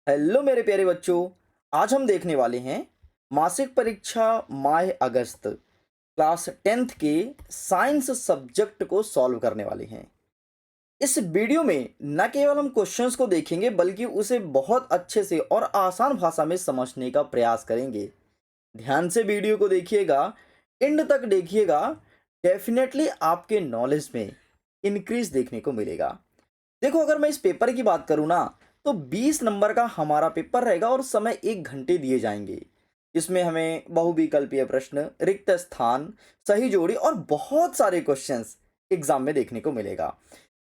Hello मेरे प्यारे बच्चों। आज हम देखने वाले हैं मासिक परीक्षा माह अगस्त क्लास 10th के साइंस सब्जेक्ट को सॉल्व करने वाले हैं। इस वीडियो में न केवल हम क्वेश्चंस को देखेंगे बल्कि उसे बहुत अच्छे से और आसान भाषा में समझने का प्रयास करेंगे। ध्यान से वीडियो को देखिएगा, एंड तक देखिएगा। डेफिनेटली आपके नॉलेज में इंक्रीज देखने को मिलेगा। देखो, अगर मैं इस पेपर की बात करूँ ना, तो 20 नंबर का हमारा पेपर रहेगा और समय 1 घंटे दिए जाएंगे। इसमें हमें बहुविकल्पीय प्रश्न, रिक्त स्थान, सही जोड़ी और बहुत सारे क्वेश्चंस एग्जाम में देखने को मिलेगा।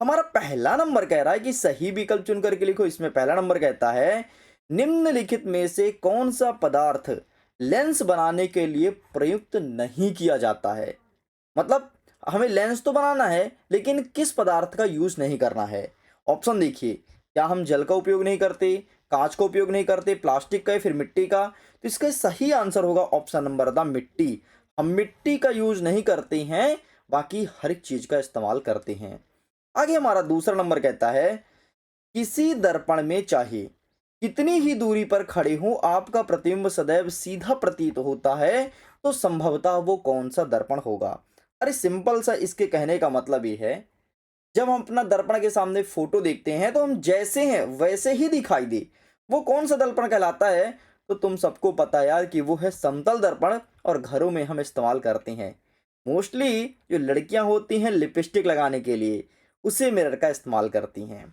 हमारा पहला नंबर कह रहा है कि सही विकल्प चुन करके लिखो। इसमें पहला नंबर कहता है, निम्नलिखित में से कौन सा पदार्थ लेंस बनाने के लिए प्रयुक्त नहीं किया जाता है। मतलब हमें लेंस तो बनाना है लेकिन किस पदार्थ का यूज नहीं करना है। ऑप्शन देखिए, क्या हम जल का उपयोग नहीं करते, कांच का उपयोग नहीं करते, प्लास्टिक का या फिर मिट्टी का। तो इसका सही आंसर होगा ऑप्शन नंबर द मिट्टी। हम मिट्टी का यूज नहीं करते हैं, बाकी हर एक चीज का इस्तेमाल करते हैं। आगे हमारा दूसरा नंबर कहता है, किसी दर्पण में चाहे कितनी ही दूरी पर खड़े हो आपका प्रतिबिंब सदैव सीधा प्रतीत होता है, तो संभवतः वो कौन सा दर्पण होगा। अरे सिंपल सा इसके कहने का मतलब ये है, जब हम अपना दर्पण के सामने फोटो देखते हैं तो हम जैसे हैं वैसे ही दिखाई दे, वो कौन सा दर्पण कहलाता है। तो तुम सबको पता है यार कि वो है समतल दर्पण, और घरों में हम इस्तेमाल करते हैं। मोस्टली जो लड़कियां होती हैं लिपस्टिक लगाने के लिए उसे मिरर का इस्तेमाल करती हैं।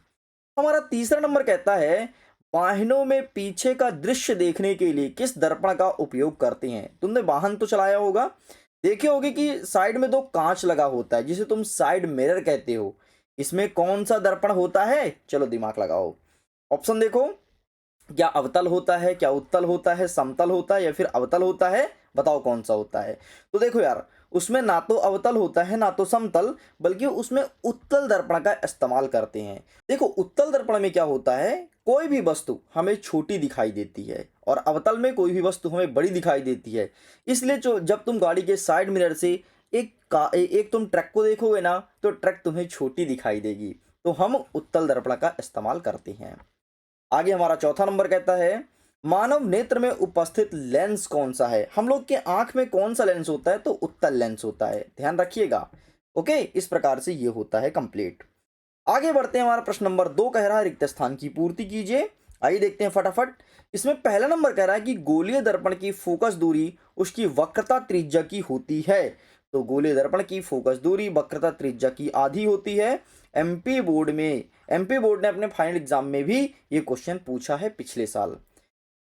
हमारा तीसरा नंबर कहता है, वाहनों में पीछे का दृश्य देखने के लिए किस दर्पण का उपयोग करते हैं। तुमने वाहन तो चलाया होगा, देखे होगे कि साइड में दो कांच लगा होता है जिसे तुम साइड मिरर कहते हो। इसमें कौन सा दर्पण होता है, चलो दिमाग लगाओ। ऑप्शन देखो, क्या अवतल होता है, क्या उत्तल होता है, समतल होता है या फिर अवतल होता है। बताओ कौन सा होता है। तो देखो यार, उसमें ना तो अवतल होता है ना तो समतल, बल्कि उसमें उत्तल दर्पण का इस्तेमाल करते हैं। देखो, उत्तल दर्पण में क्या होता है, कोई भी वस्तु हमें छोटी दिखाई देती है और अवतल में कोई भी वस्तु हमें बड़ी दिखाई देती है। इसलिए जो जब तुम गाड़ी के साइड मिरर से एक तुम ट्रक को देखोगे ना, तो ट्रक तुम्हें छोटी दिखाई देगी। तो हम उत्तल दर्पण का इस्तेमाल करते हैं। आगे हमारा चौथा नंबर कहता है, मानव नेत्र में उपस्थित लेंस कौन सा है। हम लोग के आंख में कौन सा लेंस होता है, तो उत्तल लेंस होता है, ध्यान रखिएगा। ओके, इस प्रकार से ये होता है कंप्लीट। आगे बढ़ते हैं, हमारा प्रश्न नंबर 2 कह रहा है, रिक्त स्थान की पूर्ति कीजिए। आइए देखते हैं फटाफट। इसमें पहला नंबर कह रहा है कि गोलीय दर्पण की फोकस दूरी उसकी वक्रता त्रिज्या की होती है। तो गोलीय दर्पण की फोकस दूरी वक्रता त्रिज्या की आधी होती है। एमपी बोर्ड में एमपी बोर्ड ने अपने फाइनल एग्जाम में भी ये क्वेश्चन पूछा है पिछले साल।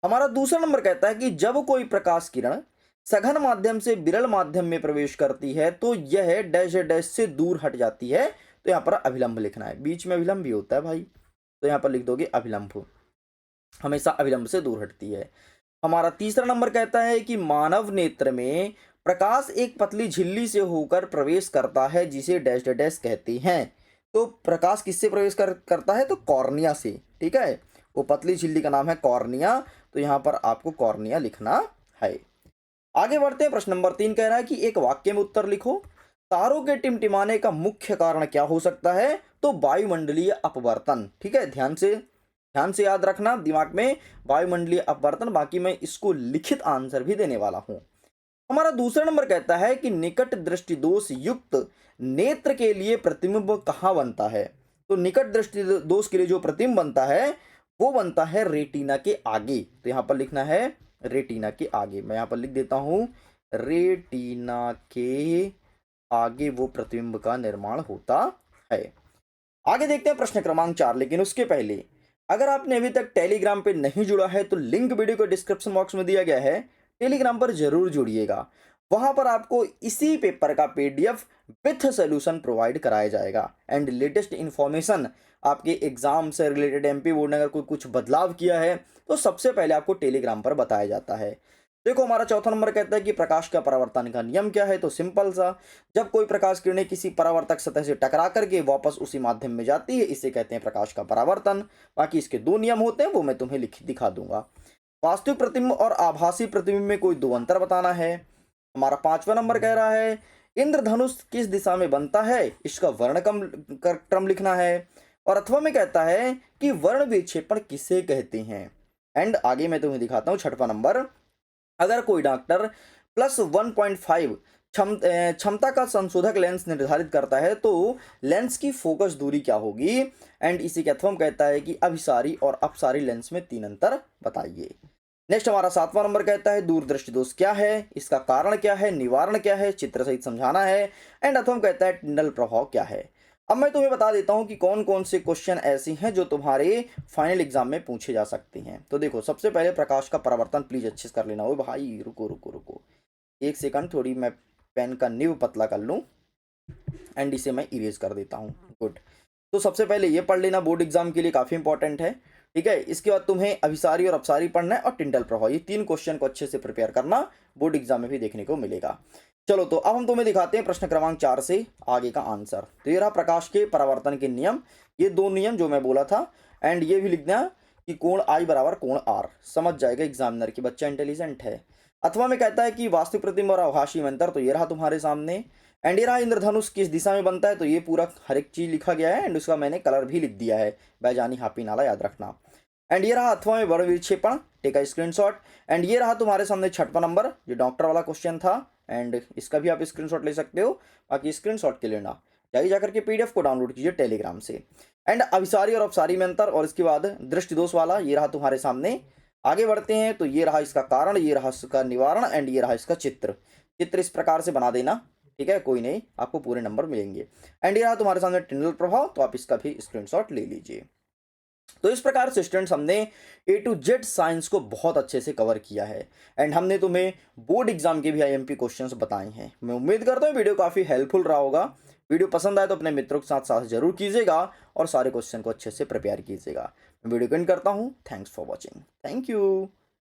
हमारा दूसरा नंबर कहता है कि जब कोई प्रकाश किरण सघन माध्यम से विरल माध्यम में प्रवेश करती है तो यह डैश डैश से दूर हट जाती है। तो यहाँ पर अभिलंब लिखना है, बीच में अभिलंब भी होता है भाई, तो यहाँ पर लिख दोगे अभिलंब, हमेशा अभिलंब से दूर हटती है। हमारा तीसरा नंबर कहता है कि मानव नेत्र में प्रकाश एक पतली झिल्ली से होकर प्रवेश करता है जिसे डैश डैश कहते हैं। तो प्रकाश किससे प्रवेश करता है, तो कॉर्निया से। ठीक है, वो पतली झिल्ली का नाम है कॉर्निया। तो यहाँ पर आपको कॉर्निया लिखना है। आगे बढ़ते हैं, प्रश्न नंबर 3 कह रहा है कि एक वाक्य में उत्तर लिखो। तारों के टिमटिमाने का मुख्य कारण क्या हो सकता है, तो वायुमंडलीय अपवर्तन। ठीक है, ध्यान से याद रखना दिमाग में, वायुमंडलीय अपवर्तन। बाकी मैं इसको लिखित आंसर भी देने वाला हूं। हमारा दूसरा नंबर कहता है कि निकट दृष्टि दोष युक्त नेत्र के लिए प्रतिबिंब कहाँ बनता है। तो निकट दृष्टि दोष के लिए जो प्रतिबिंब बनता है वो बनता है रेटिना के आगे। तो यहाँ पर लिखना है रेटिना के आगे, मैं यहाँ पर लिख देता हूं, रेटिना के आगे वो प्रतिबिंब का निर्माण होता है। आगे देखते हैं प्रश्न क्रमांक 4, लेकिन उसके पहले अगर आपने अभी तक टेलीग्राम पे नहीं जुड़ा है तो लिंक वीडियो को डिस्क्रिप्शन बॉक्स में दिया गया है, टेलीग्राम पर जरूर जुड़िएगा। वहां पर आपको इसी पेपर का पीडीएफ विथ सोल्यूशन प्रोवाइड कराया जाएगा एंड लेटेस्ट इन्फॉर्मेशन, आपके एग्जाम से रिलेटेड एमपी बोर्ड ने अगर कोई कुछ बदलाव किया है तो सबसे पहले आपको टेलीग्राम पर बताया जाता है। देखो, हमारा चौथा नंबर कहता है कि प्रकाश का परावर्तन का नियम क्या है। तो सिंपल सा, जब कोई प्रकाश किरणें किसी परावर्तक सतह से टकरा करके वापस उसी माध्यम में जाती है, इसे कहते हैं प्रकाश का परावर्तन। बाकी इसके 2 नियम होते हैं, वो मैं तुम्हें लिख दिखा दूंगा। वास्तविक प्रतिबिंब और आभासी प्रतिबिंब में कोई 2 अंतर बताना है। हमारा 5वां नंबर कह रहा है, इंद्रधनुष किस दिशा में बनता है, इसका वर्ण क्रम लिखना है। और अथवा में कहता है कि वर्ण विक्षेपण किसे कहते हैं। एंड आगे मैं तुम्हें दिखाता हूँ छठवां नंबर, अगर कोई डॉक्टर +1.5 क्षमता का संशोधक लेंस निर्धारित करता है तो लेंस की फोकस दूरी क्या होगी। एंड इसी के अथवा कहता है कि अभिसारी और अपसारी लेंस में 3 अंतर बताइए। नेक्स्ट हमारा 7वां नंबर कहता है दूरदृष्टि दोष क्या है, इसका कारण क्या है, निवारण क्या है, चित्र सहित समझाना है। एंड अथवा कहता है टिंडल प्रभाव क्या है। अब मैं तुम्हें बता देता हूं कि कौन कौन से क्वेश्चन ऐसे हैं जो तुम्हारे फाइनल एग्जाम में पूछे जा सकते हैं। तो देखो, सबसे पहले प्रकाश का परावर्तन प्लीज अच्छे से कर लेना। ओ भाई रुको रुको रुको, एक सेकंड, थोड़ी मैं पेन का निब पतला कर लूं एंड इसे मैं इरेज कर देता हूं। गुड। तो सबसे पहले ये पढ़ लेना, बोर्ड एग्जाम के लिए काफी इंपॉर्टेंट है। ठीक है, इसके बाद तुम्हें अभिसारी और अपसारी पढ़ना है और टिंडल प्रभाव, ये 3 क्वेश्चन को अच्छे से प्रिपेयर करना, बोर्ड एग्जाम में भी देखने को मिलेगा। चलो तो अब हम तुम्हें दिखाते हैं प्रश्न क्रमांक 4 से आगे का आंसर। तो ये रहा प्रकाश के परावर्तन के नियम, ये 2 नियम जो मैं बोला था। एंड ये भी लिखना कि कोण आई बराबर कोण आर, समझ जाएगा एग्जामिनर की बच्चा इंटेलिजेंट है। अथवा में कहता है कि वास्तविक प्रतिबिंब और आभासी में अंतर, तो ये रहा तुम्हारे सामने। एंड ये रहा इंद्रधनुष किस दिशा में बनता है, तो ये पूरा हर एक चीज लिखा गया है एंड उसका मैंने कलर भी लिख दिया है, बैजानी हापी नाला याद रखना। एंड ये रहा अथवा में वर्ण विक्षेपण, टेक अ स्क्रीनशॉट। एंड ये रहा तुम्हारे सामने छठवां नंबर जो डॉक्टर वाला क्वेश्चन था, एंड इसका भी आप स्क्रीनशॉट ले सकते हो। बाकी स्क्रीनशॉट के लेना, जाइए जाकर के पीडीएफ को डाउनलोड कीजिए टेलीग्राम से। एंड अभिसारी और अपसारी में अंतर, और इसके बाद दृष्टि दोष वाला ये रहा तुम्हारे सामने। आगे बढ़ते हैं, तो ये रहा इसका कारण, ये रहा इसका निवारण एंड ये रहा इसका चित्र। चित्र इस प्रकार से बना देना, ठीक है, कोई नहीं, आपको पूरे नंबर मिलेंगे। एंड ये रहा तुम्हारे सामने टिंडल प्रभाव, तो आप इसका भी स्क्रीनशॉट ले लीजिए। तो इस प्रकार से स्टूडेंट्स हमने A to Z साइंस को बहुत अच्छे से कवर किया है एंड हमने तुम्हें बोर्ड एग्जाम के भी IMP क्वेश्चंस बताए हैं। मैं उम्मीद करता हूँ वीडियो काफ़ी हेल्पफुल रहा होगा। वीडियो पसंद आए तो अपने मित्रों के साथ साथ जरूर कीजिएगा और सारे क्वेश्चन को अच्छे से प्रिपेयर कीजिएगा। मैं वीडियो को एंड करता हूँ। Thanks for watching. Thank you.